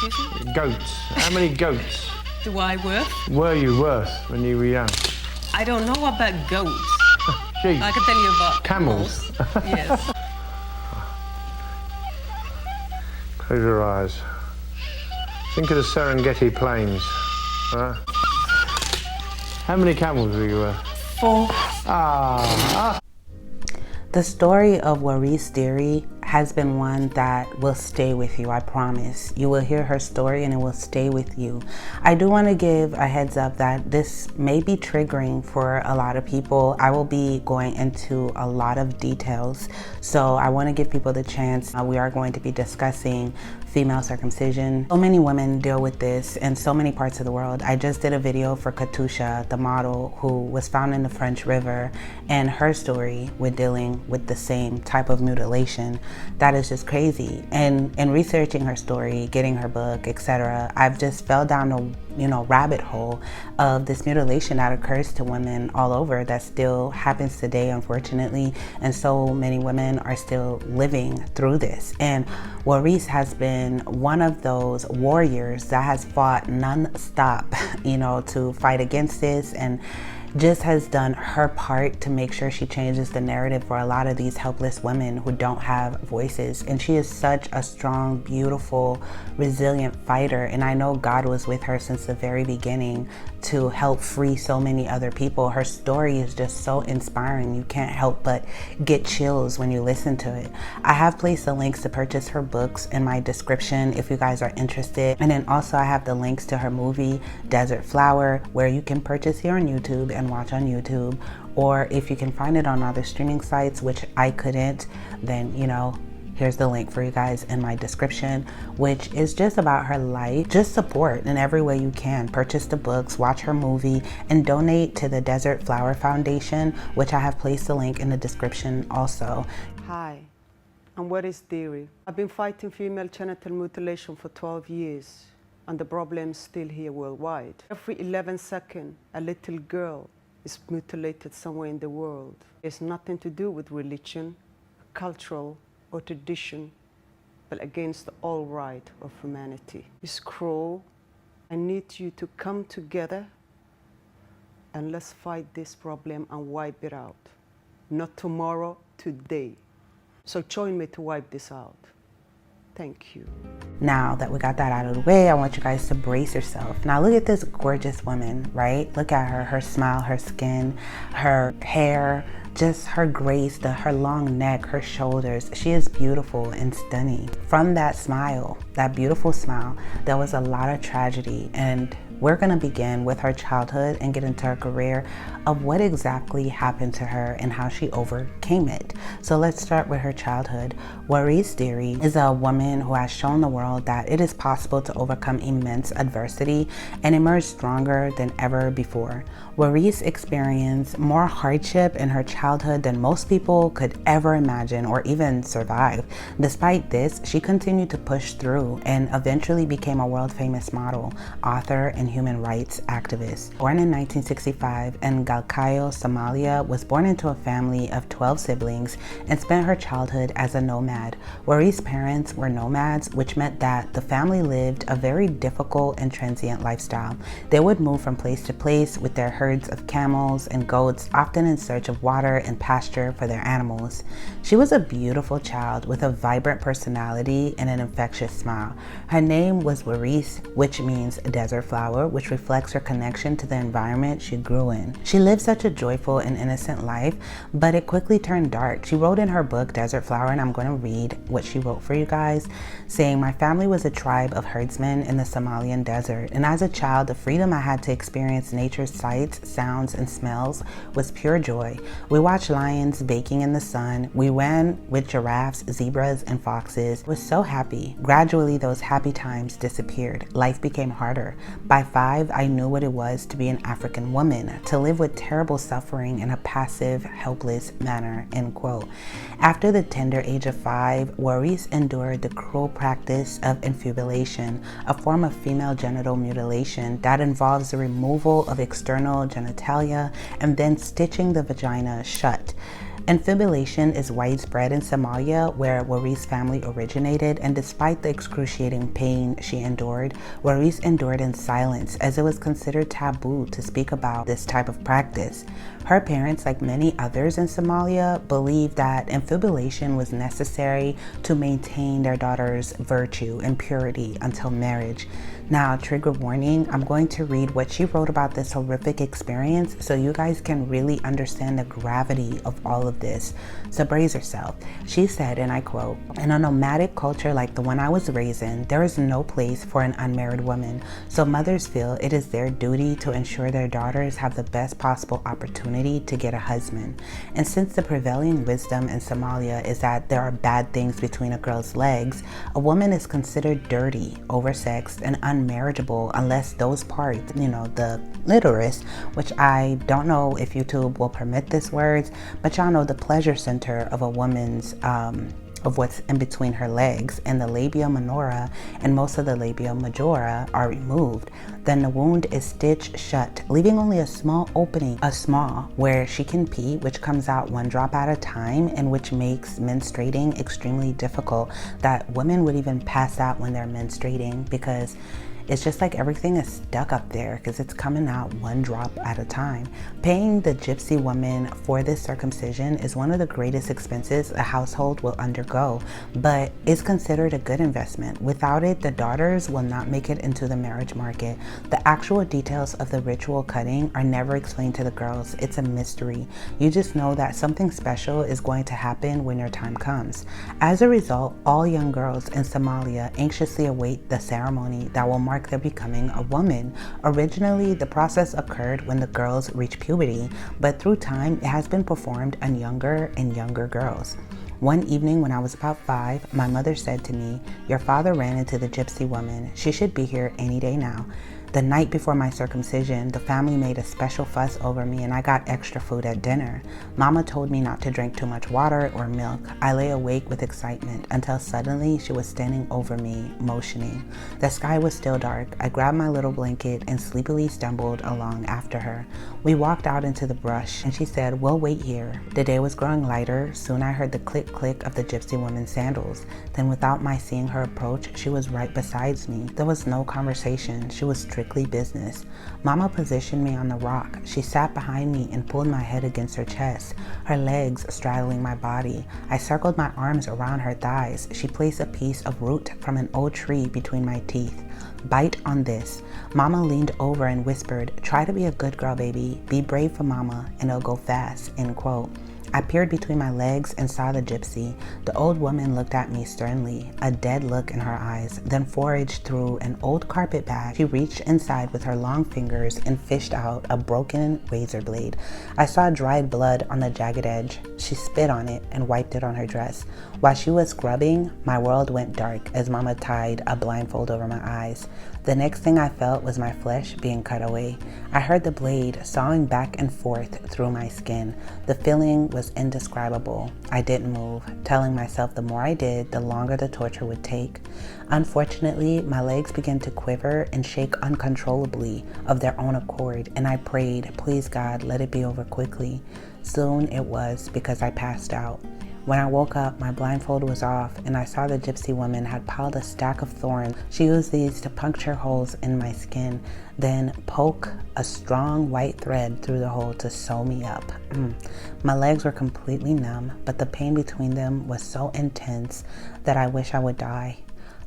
Excuse me? Goats. How many goats Do I worth? were you worth when you were young? I don't know about goats. Sheep. I can tell you about Camels. Yes. Close your eyes. Think of the Serengeti Plains. Right? How many camels were you worth? 4. The story of Waris Dirie has been one that will stay with you, I promise. You will hear her story and it will stay with you. I do want to give a heads up that this may be triggering for a lot of people. I will be going into a lot of details, so I want to give people the chance. We are going to be discussing female circumcision. So many women deal with this in so many parts of the world. I just did a video for Katusha, the model who was found in the French River, and her story with dealing with the same type of mutilation. That is just crazy. And in researching her story, getting her book, etc., I've just fell down a rabbit hole of this mutilation that occurs to women all over that still happens today, unfortunately, and so many women are still living through this. And Waris has been one of those warriors that has fought non-stop, to fight against this, and just has done her part to make sure she changes the narrative for a lot of these helpless women who don't have voices. And she is such a strong, beautiful, resilient fighter. And I know God was with her since the very beginning to help free so many other people. Her story is just so inspiring. You can't help but get chills when you listen to it. I have placed the links to purchase her books in my description if you guys are interested. And then also I have the links to her movie, Desert Flower, where you can purchase here on YouTube and watch on YouTube, or if you can find it on other streaming sites, which I couldn't, then here's the link for you guys in my description, which is just about her life. Just support in every way you can. Purchase the books, watch her movie, and donate to the Desert Flower Foundation, which I have placed the link in the description also. Hi, I'm Waris Dirie. I've been fighting female genital mutilation for 12 years. And the problem is still here worldwide. Every 11 seconds, a little girl is mutilated somewhere in the world. It's nothing to do with religion, cultural, or tradition, but against all right of humanity. It's cruel. I need you to come together and let's fight this problem and wipe it out. Not tomorrow, today. So join me to wipe this out. Thank you. Now that we got that out of the way, I want you guys to brace yourself. Now look at this gorgeous woman, right? Look at her smile, her skin, her hair, just her grace, her long neck, her shoulders. She is beautiful and stunning. From that smile, that beautiful smile, there was a lot of tragedy, and we're gonna begin with her childhood and get into her career of what exactly happened to her and how she overcame it. So let's start with her childhood. Waris Dirie is a woman who has shown the world that it is possible to overcome immense adversity and emerge stronger than ever before. Waris experienced more hardship in her childhood than most people could ever imagine or even survive. Despite this, she continued to push through and eventually became a world-famous model, author, and human rights activist. Born in 1965 in Galkayo, Somalia, was born into a family of 12 siblings and spent her childhood as a nomad. Waris' parents were nomads, which meant that the family lived a very difficult and transient lifestyle. They would move from place to place with their herds of camels and goats, often in search of water and pasture for their animals. She was a beautiful child with a vibrant personality and an infectious smile. Her name was Waris, which means desert flower, which reflects her connection to the environment she grew in. She lived such a joyful and innocent life, but it quickly turned dark. She wrote in her book, Desert Flower, and I'm going to read what she wrote for you guys, saying, "My family was a tribe of herdsmen in the Somalian desert, and as a child, the freedom I had to experience nature's sights, sounds, and smells was pure joy. We watched lions baking in the sun. We ran with giraffes, zebras, and foxes. I was so happy. Gradually, those happy times disappeared. Life became harder. By 5, I knew what it was to be an African woman, to live with terrible suffering in a passive, helpless manner," end quote. After the tender age of 5, Waris endured the cruel practice of infibulation, a form of female genital mutilation that involves the removal of external genitalia and then stitching the vagina shut. Infibulation is widespread in Somalia, where Waris' family originated, and despite the excruciating pain she endured, Waris endured in silence as it was considered taboo to speak about this type of practice. Her parents, like many others in Somalia, believed that infibulation was necessary to maintain their daughter's virtue and purity until marriage. Now, trigger warning, I'm going to read what she wrote about this horrific experience so you guys can really understand the gravity of all of this. So brace yourself. She said, and I quote, "In a nomadic culture like the one I was raised in, there is no place for an unmarried woman. So mothers feel it is their duty to ensure their daughters have the best possible opportunity to get a husband. And since the prevailing wisdom in Somalia is that there are bad things between a girl's legs, a woman is considered dirty, oversexed, and unmarriageable unless those parts, the clitoris, which I don't know if YouTube will permit this words, but y'all know the pleasure center of a woman's of what's in between her legs, and the labia minora and most of the labia majora are removed. Then the wound is stitched shut, leaving only a small opening, where she can pee, which comes out 1 drop at a time, and which makes menstruating extremely difficult, that women would even pass out when they're menstruating because it's just like everything is stuck up there because it's coming out 1 drop at a time. Paying the gypsy woman for this circumcision is one of the greatest expenses a household will undergo, but it's considered a good investment. Without it, the daughters will not make it into the marriage market. The actual details of the ritual cutting are never explained to the girls. It's a mystery. You just know that something special is going to happen when your time comes. As a result, all young girls in Somalia anxiously await the ceremony that will mark their becoming a woman. Originally, the process occurred when the girls reach puberty, but through time, it has been performed on younger and younger girls. One evening when I was about 5, my mother said to me, "Your father ran into the gypsy woman. She should be here any day now." The night before my circumcision, the family made a special fuss over me and I got extra food at dinner. Mama told me not to drink too much water or milk. I lay awake with excitement until suddenly she was standing over me, motioning. The sky was still dark. I grabbed my little blanket and sleepily stumbled along after her. We walked out into the brush and she said, "We'll wait here." The day was growing lighter. Soon I heard the click-click of the gypsy woman's sandals. Then without my seeing her approach, she was right beside me. There was no conversation. She was strictly business. Mama positioned me on the rock. She sat behind me and pulled my head against her chest, her legs straddling my body. I circled my arms around her thighs. She placed a piece of root from an old tree between my teeth. "Bite on this." Mama leaned over and whispered, "Try to be a good girl, baby. Be brave for mama and it'll go fast," end quote. I peered between my legs and saw the gypsy. The old woman looked at me sternly, a dead look in her eyes, then foraged through an old carpet bag. She reached inside with her long fingers and fished out a broken razor blade. I saw dried blood on the jagged edge. She spit on it and wiped it on her dress. While she was scrubbing, my world went dark as Mama tied a blindfold over my eyes. The next thing I felt was my flesh being cut away. I heard the blade sawing back and forth through my skin. The feeling was indescribable. I didn't move, telling myself the more I did, the longer the torture would take. Unfortunately, my legs began to quiver and shake uncontrollably of their own accord, and I prayed, "Please God, let it be over quickly." Soon it was, because I passed out. When I woke up, my blindfold was off and I saw the gypsy woman had piled a stack of thorns. She used these to puncture holes in my skin, then poke a strong white thread through the hole to sew me up. My legs were completely numb, but the pain between them was so intense that I wish I would die.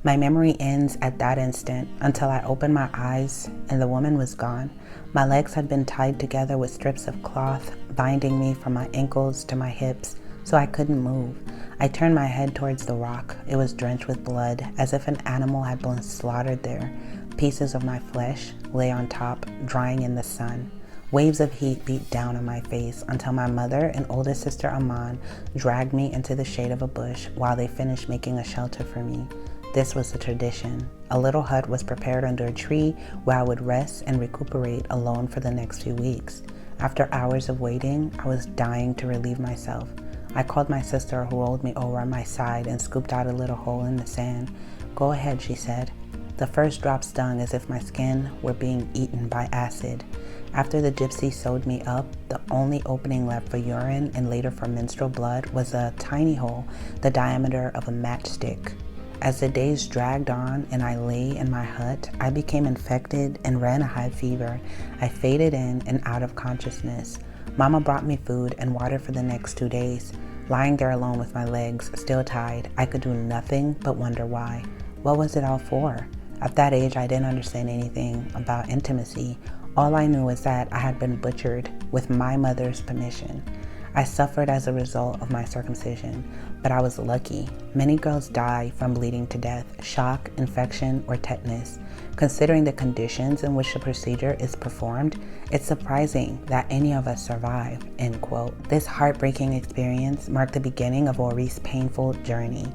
My memory ends at that instant until I opened my eyes and the woman was gone. My legs had been tied together with strips of cloth, binding me from my ankles to my hips, so I couldn't move. I turned my head towards the rock. It was drenched with blood, as if an animal had been slaughtered there. Pieces of my flesh lay on top, drying in the sun. Waves of heat beat down on my face until my mother and oldest sister Aman dragged me into the shade of a bush while they finished making a shelter for me. This was the tradition. A little hut was prepared under a tree where I would rest and recuperate alone for the next few weeks. After hours of waiting, I was dying to relieve myself. I called my sister, who rolled me over on my side and scooped out a little hole in the sand. "Go ahead," she said. The first drop stung as if my skin were being eaten by acid. After the gypsy sewed me up, the only opening left for urine and later for menstrual blood was a tiny hole the diameter of a matchstick. As the days dragged on and I lay in my hut, I became infected and ran a high fever. I faded in and out of consciousness. Mama brought me food and water for the next 2 days. Lying there alone with my legs still tied, I could do nothing but wonder why. What was it all for? At that age, I didn't understand anything about intimacy. All I knew was that I had been butchered with my mother's permission. I suffered as a result of my circumcision, but I was lucky. Many girls die from bleeding to death, shock, infection, or tetanus. Considering the conditions in which the procedure is performed, it's surprising that any of us survive, end quote. This heartbreaking experience marked the beginning of Waris' painful journey,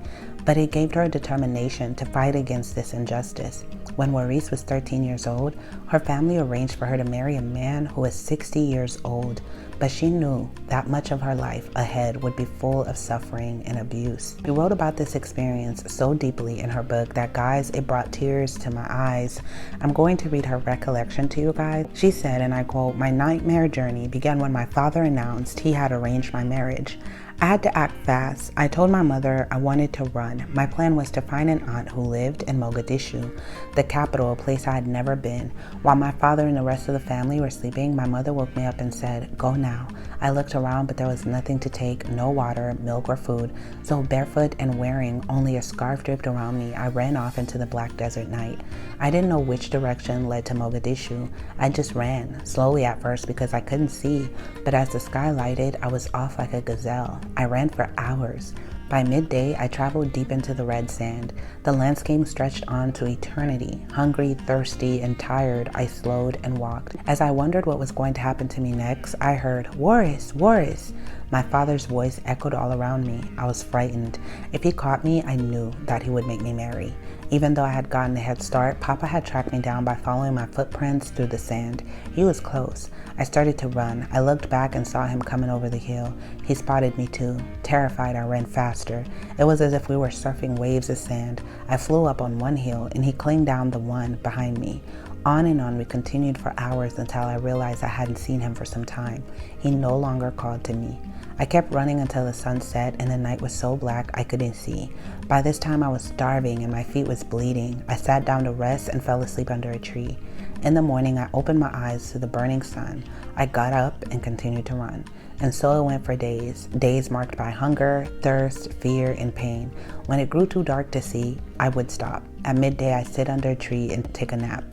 but it gave her a determination to fight against this injustice. When Waris was 13 years old, her family arranged for her to marry a man who was 60 years old, but she knew that much of her life ahead would be full of suffering and abuse. She wrote about this experience so deeply in her book that, guys, it brought tears to my eyes. I'm going to read her recollection to you guys. She said, and I quote, "My nightmare journey began when my father announced he had arranged my marriage. I had to act fast. I told my mother I wanted to run. My plan was to find an aunt who lived in Mogadishu, the capital, a place I had never been. While my father and the rest of the family were sleeping, my mother woke me up and said, 'Go now.' I looked around, but there was nothing to take, no water, milk, or food. So barefoot and wearing only a scarf draped around me, I ran off into the black desert night. I didn't know which direction led to Mogadishu. I just ran, slowly at first because I couldn't see, but as the sky lighted, I was off like a gazelle. I ran for hours. By midday, I traveled deep into the red sand. The landscape stretched on to eternity. Hungry, thirsty, and tired, I slowed and walked. As I wondered what was going to happen to me next, I heard, 'Waris, Waris.' My father's voice echoed all around me. I was frightened. If he caught me, I knew that he would make me marry. Even though I had gotten a head start, Papa had tracked me down by following my footprints through the sand. He was close. I started to run. I looked back and saw him coming over the hill. He spotted me too. Terrified, I ran faster. It was as if we were surfing waves of sand. I flew up on one hill and he clinged down the one behind me. On and on we continued for hours until I realized I hadn't seen him for some time. He no longer called to me. I kept running until the sun set and the night was so black I couldn't see. By this time I was starving and my feet was bleeding. I sat down to rest and fell asleep under a tree. In the morning I opened my eyes to the burning sun. I got up and continued to run. And so it went for days. Days marked by hunger, thirst, fear, and pain. When it grew too dark to see, I would stop. At midday I'd sit under a tree and take a nap.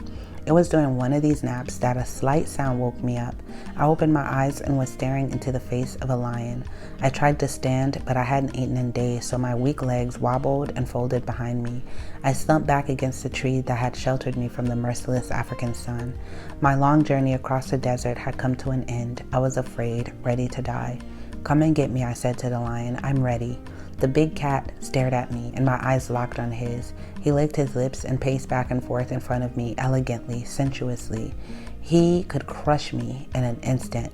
It was during one of these naps that a slight sound woke me up. I opened my eyes and was staring into the face of a lion. I tried to stand, but I hadn't eaten in days, so my weak legs wobbled and folded behind me. I slumped back against the tree that had sheltered me from the merciless African sun. My long journey across the desert had come to an end. I was afraid, ready to die. "Come and get me," I said to the lion. "I'm ready." The big cat stared at me and my eyes locked on his. He licked his lips and paced back and forth in front of me elegantly, sensuously. He could crush me in an instant.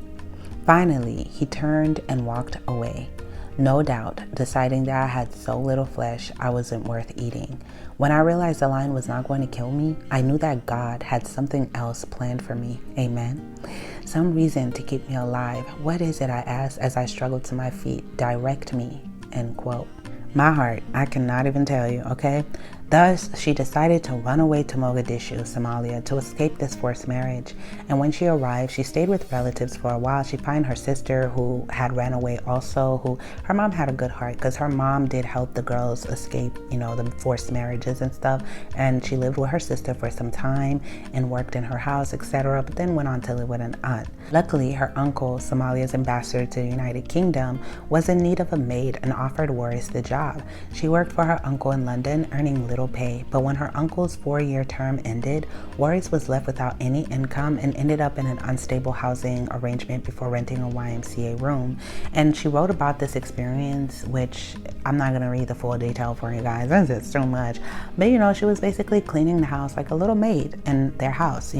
Finally, he turned and walked away. No doubt, deciding that I had so little flesh, I wasn't worth eating. When I realized the lion was not going to kill me, I knew that God had something else planned for me. Amen. Some reason to keep me alive. What is it, I asked as I struggled to my feet. Direct me. End quote. My heart, I cannot even tell you, okay? Thus, she decided to run away to Mogadishu, Somalia, to escape this forced marriage. And when she arrived, she stayed with relatives for a while. She found her sister who had ran away also, who her mom had a good heart because her mom did help the girls escape, the forced marriages and stuff. And she lived with her sister for some time and worked in her house, etc., but then went on to live with an aunt. Luckily, her uncle, Somalia's ambassador to the United Kingdom, was in need of a maid and offered Waris the job. She worked for her uncle in London, earning little pay, but when her uncle's 4-year term ended, Waris was left without any income and ended up in an unstable housing arrangement before renting a YMCA room. And she wrote about this experience, which I'm not going to read the full detail for you guys, that's just too much. But she was basically cleaning the house like a little maid in their house.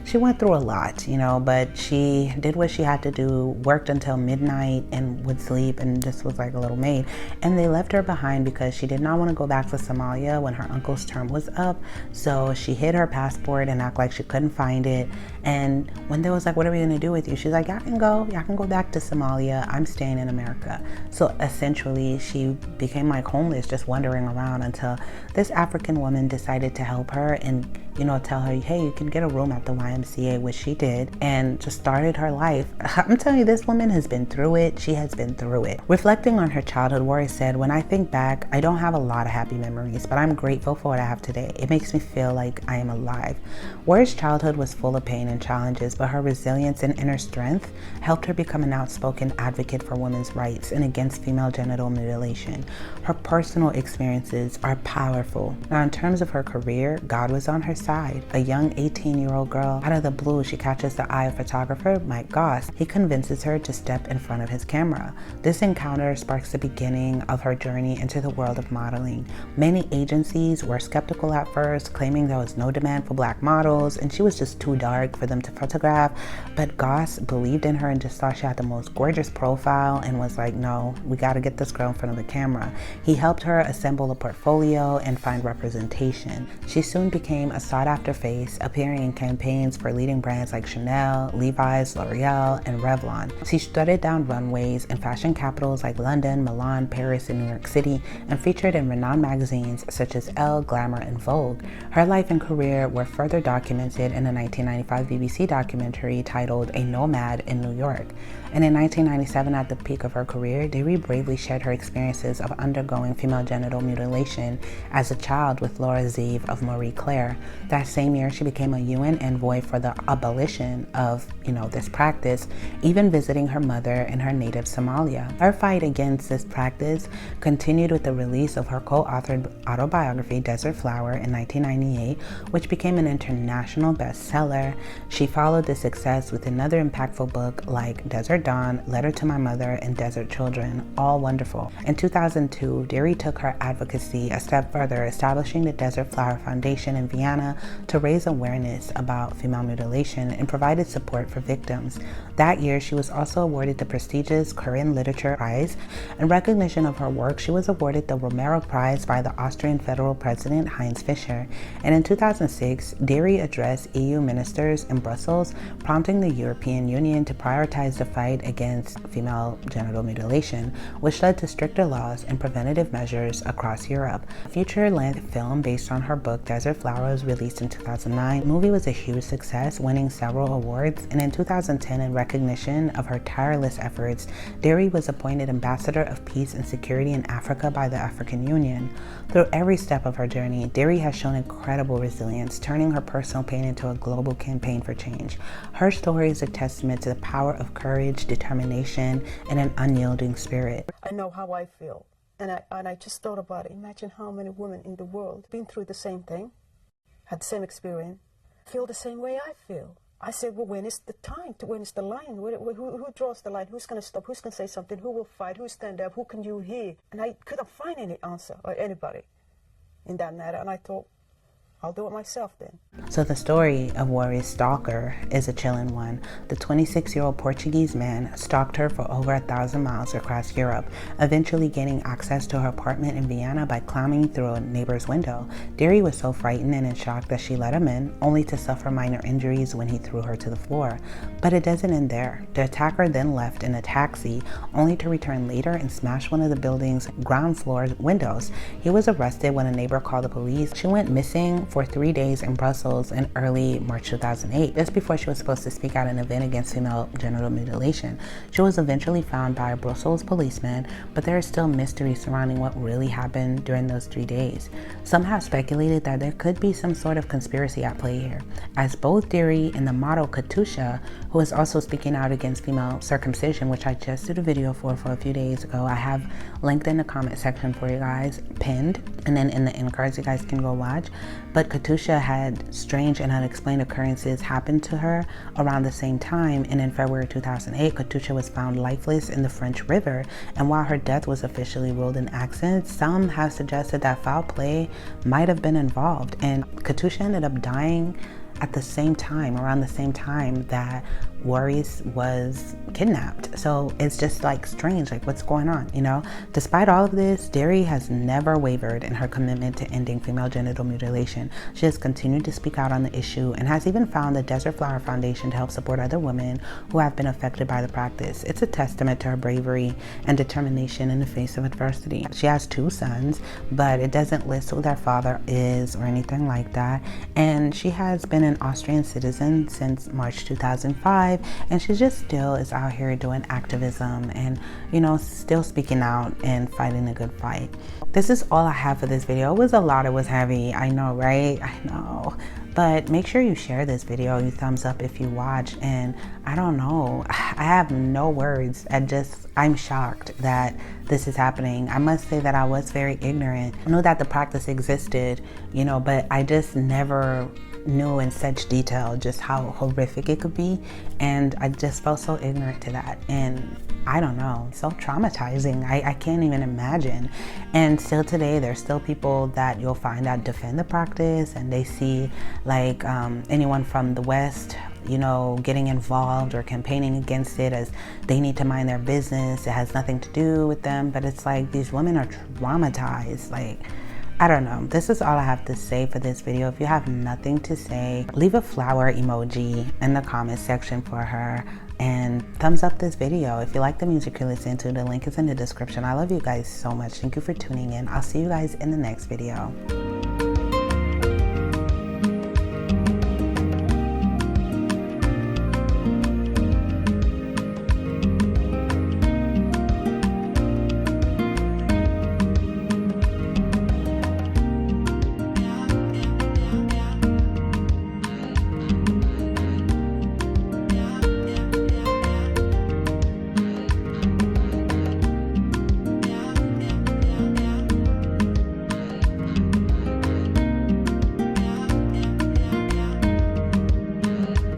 She went through a lot, but she did what she had to do, worked until midnight and would sleep, and just was like a little maid. And they left her behind because she did not want to go back to Somalia when her her uncle's term was up, so she hid her passport and act like she couldn't find it. And when they was like, what are we gonna do with you? She's like, y'all can go back to Somalia. I'm staying in America. So essentially she became like homeless, just wandering around, until this African woman decided to help her and, you know, tell her, hey, you can get a room at the YMCA, which she did, and just started her life. I'm telling you, this woman has been through it. She has been through it. Reflecting on her childhood, Waris said, when I think back, I don't have a lot of happy memories, but I'm grateful for what I have today. It makes me feel like I am alive. Waris' childhood was full of pain and challenges, but her resilience and inner strength helped her become an outspoken advocate for women's rights and against female genital mutilation. Her personal experiences are powerful. Now, in terms of her career, God was on her side. A young 18-year-old girl, out of the blue, she catches the eye of photographer Mike Goss. He convinces her to step in front of his camera. This encounter sparks the beginning of her journey into the world of modeling. Many agencies were skeptical at first, claiming there was no demand for black models and she was just too dark for them to photograph, but Goss believed in her and just thought she had the most gorgeous profile and was like, no, we got to get this girl in front of the camera. He helped her assemble a portfolio and find representation. She soon became a sought-after face, appearing in campaigns for leading brands like Chanel, Levi's, L'Oreal, and Revlon. She strutted down runways in fashion capitals like London, Milan, Paris, and New York City, and featured in renowned magazines such as Elle, Glamour, and Vogue. Her life and career were further documented in a 1995 BBC documentary titled A Nomad in New York. And in 1997, at the peak of her career, Dirie bravely shared her experiences of undergoing female genital mutilation as a child with Laura Zeev of Marie Claire. That same year, she became a UN envoy for the abolition of, this practice, even visiting her mother in her native Somalia. Her fight against this practice continued with the release of her co-authored autobiography, Desert Flower, in 1998, which became an international bestseller. She followed the success with another impactful book like Desert Dawn, Letter to My Mother, and Desert Children, all wonderful. In 2002, Dirie took her advocacy a step further, establishing the Desert Flower Foundation in Vienna to raise awareness about female mutilation and provided support for victims. That year, she was also awarded the prestigious Curran Literature Prize. In recognition of her work, she was awarded the Romero Prize by the Austrian Federal President Heinz Fischer. And in 2006, Dirie addressed EU ministers in Brussels, prompting the European Union to prioritize the fight against female genital mutilation, which led to stricter laws and preventative measures across Europe. A feature-length film based on her book Desert Flower was released in 2009. The movie was a huge success, winning several awards, and in 2010, in recognition of her tireless efforts, Dirie was appointed Ambassador of Peace and Security in Africa by the African Union. Through every step of her journey, Dirie has shown incredible resilience, turning her personal pain into a global campaign for change. Her story is a testament to the power of courage, determination, and an unyielding spirit. I know how I feel, and I just thought about it. Imagine how many women in the world been through the same thing, had the same experience, feel the same way I feel. I said, well, when is the time? When is the line? Who draws the line? Who's going to stop? Who's going to say something? Who will fight? Who stand up? Who can you hear? And I couldn't find any answer or anybody in that matter. And I thought, I'll do it myself then. So the story of Waris' stalker is a chilling one. The 26-year-old Portuguese man stalked her for over 1,000 miles across Europe, eventually gaining access to her apartment in Vienna by climbing through a neighbor's window. Dirie was so frightened and in shock that she let him in, only to suffer minor injuries when he threw her to the floor. But it doesn't end there. The attacker then left in a taxi, only to return later and smash one of the building's ground floor windows. He was arrested when a neighbor called the police. She went missing for 3 days in Brussels in early March 2008, just before she was supposed to speak at an event against female genital mutilation. She was eventually found by a Brussels policeman, but there is still mystery surrounding what really happened during those 3 days. Some have speculated that there could be some sort of conspiracy at play here, as both Dirie and the model Katusha, who is also speaking out against female circumcision, which I just did a video for a few days ago. I have linked in the comment section for you guys, pinned, and then in the end cards you guys can go watch. But Katusha had strange and unexplained occurrences happen to her around the same time, and in February 2008, Katusha was found lifeless in the French River, and while her death was officially ruled an accident, some have suggested that foul play might have been involved, and Katusha ended up dying at the same time, around the same time that Waris was kidnapped. So it's just like strange, like what's going on, you know? Despite all of this, Dirie has never wavered in her commitment to ending female genital mutilation. She has continued to speak out on the issue and has even found the Desert Flower Foundation to help support other women who have been affected by the practice. It's a testament to her bravery and determination in the face of adversity. She has 2 sons, but it doesn't list who their father is or anything like that. And she has been an Austrian citizen since March 2005, and she just still is out here doing activism and, you know, still speaking out and fighting a good fight. This is all I have for this video. It was a lot, it was heavy, I know, right? I know. But make sure you share this video, you thumbs up if you watch, and I don't know, I have no words. I'm shocked that this is happening. I must say that I was very ignorant. I know that the practice existed, you know, but I just never knew in such detail just how horrific it could be, and I just felt so ignorant to that, and I don't know, so traumatizing. I can't even imagine. And still today, there's still people that you'll find that defend the practice, and they see like anyone from the West, you know, getting involved or campaigning against it as they need to mind their business. It has nothing to do with them, but it's like these women are traumatized. Like, I don't know. This is all I have to say for this video. If you have nothing to say, leave a flower emoji in the comment section for her and thumbs up this video. If you like the music you're listening to, the link is in the description. I love you guys so much. Thank you for tuning in. I'll see you guys in the next video.